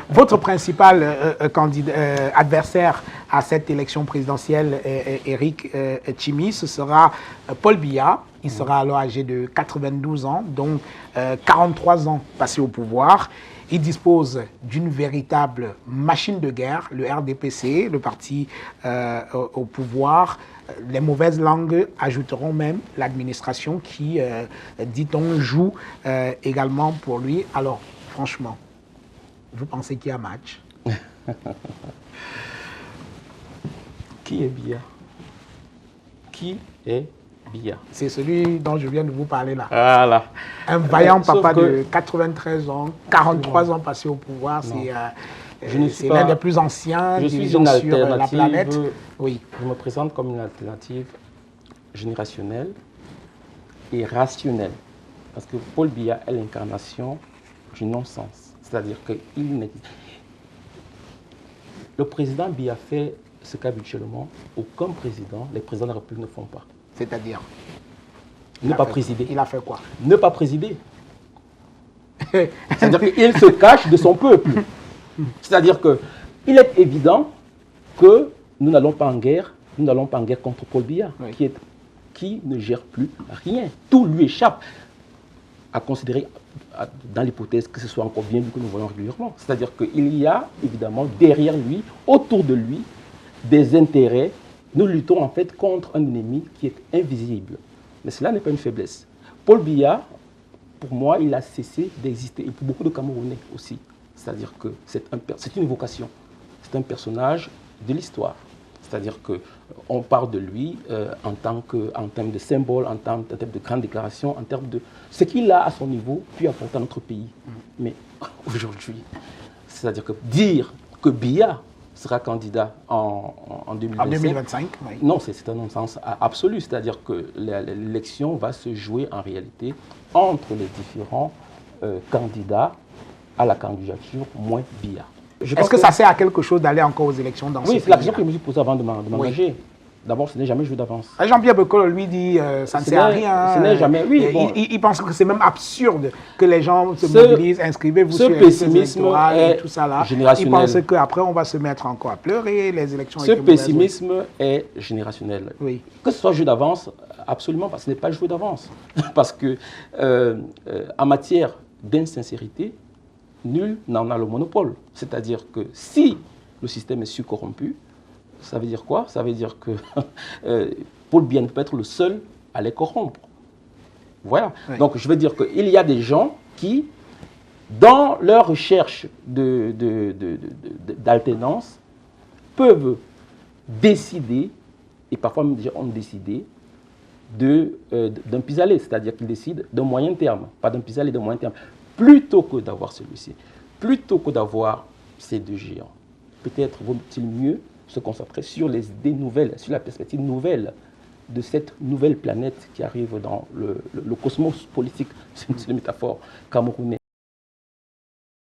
Votre principal adversaire à cette élection présidentielle, Éric Tchimi, ce sera Paul Biya. Il sera alors âgé de 92 ans, donc 43 ans passés au pouvoir. Il dispose d'une véritable machine de guerre, le RDPC, le parti au pouvoir. Les mauvaises langues ajouteront même l'administration qui, dit-on, joue également pour lui. Alors, franchement, vous pensez qu'il y a match? Qui est Biya? Qui est Biya? C'est celui dont je viens de vous parler là. Voilà. Un vaillant papa de 93 ans, 43 ans passés au pouvoir. C'est l'un des plus anciens dirigeants sur la planète. Oui. Je me présente comme une alternative générationnelle et rationnelle. Parce que Paul Biya est l'incarnation du non-sens. C'est-à-dire que le président Biya fait ce qu'habituellement aucun président, les présidents de la République ne font pas. C'est-à-dire ne pas présider. Il a fait quoi? Ne pas présider. C'est-à-dire qu'il se cache de son peuple. C'est-à-dire qu'il est évident que nous n'allons pas en guerre, contre Paul Biya, oui, qui ne gère plus rien. Tout lui échappe à considérer, dans l'hypothèse que ce soit encore bien vu que nous voyons régulièrement. C'est-à-dire qu'il y a évidemment derrière lui, autour de lui, des intérêts. Nous luttons en fait contre un ennemi qui est invisible. Mais cela n'est pas une faiblesse. Paul Biya, pour moi, il a cessé d'exister. Et pour beaucoup de Camerounais aussi. C'est-à-dire que c'est une vocation. C'est un personnage de l'histoire. C'est-à-dire qu'on parle de lui en termes de symbole, en termes de grandes déclarations, en termes de ce qu'il a à son niveau pu apporter à notre pays. Mais aujourd'hui, c'est-à-dire que dire que Biya sera candidat en 2025 oui. Non, c'est un non-sens absolu. C'est-à-dire que l'élection va se jouer en réalité entre les différents candidats à la candidature moins Biya. Est-ce que ça sert à quelque chose d'aller encore aux élections dans ce pays? Oui, c'est la question que je me suis posée avant de m'engager. Oui. D'abord, ce n'est jamais joué d'avance. Jean-Pierre Bekolo, lui, dit ça ne sert à rien. Ce n'est jamais, oui. Bon. Il pense que c'est même absurde que les gens se mobilisent, inscrivez-vous sur les pessimisme et tout ça là. Générationnel. Il pense qu'après, on va se mettre encore à pleurer, les élections. Ce pessimisme est générationnel. Oui. Que ce soit joué d'avance, absolument, parce que ce n'est pas joué d'avance. Parce que en matière d'insincérité, nul n'en a le monopole. C'est-à-dire que si le système est surcorrompu, ça veut dire quoi? Ça veut dire que Paul Biya ne peut être le seul à les corrompre. Voilà. Oui. Donc je veux dire qu'il y a des gens qui, dans leur recherche d'alternance, peuvent décider, et parfois même déjà ont décidé, d'un pis-aller, c'est-à-dire qu'ils décident d'un moyen terme, pas d'un pis-aller, d'un moyen terme. Plutôt que d'avoir celui-ci, plutôt que d'avoir ces deux géants, peut-être vaut-il mieux se concentrer sur les idées nouvelles, sur la perspective nouvelle de cette nouvelle planète qui arrive dans le cosmos politique, c'est une métaphore camerounaise.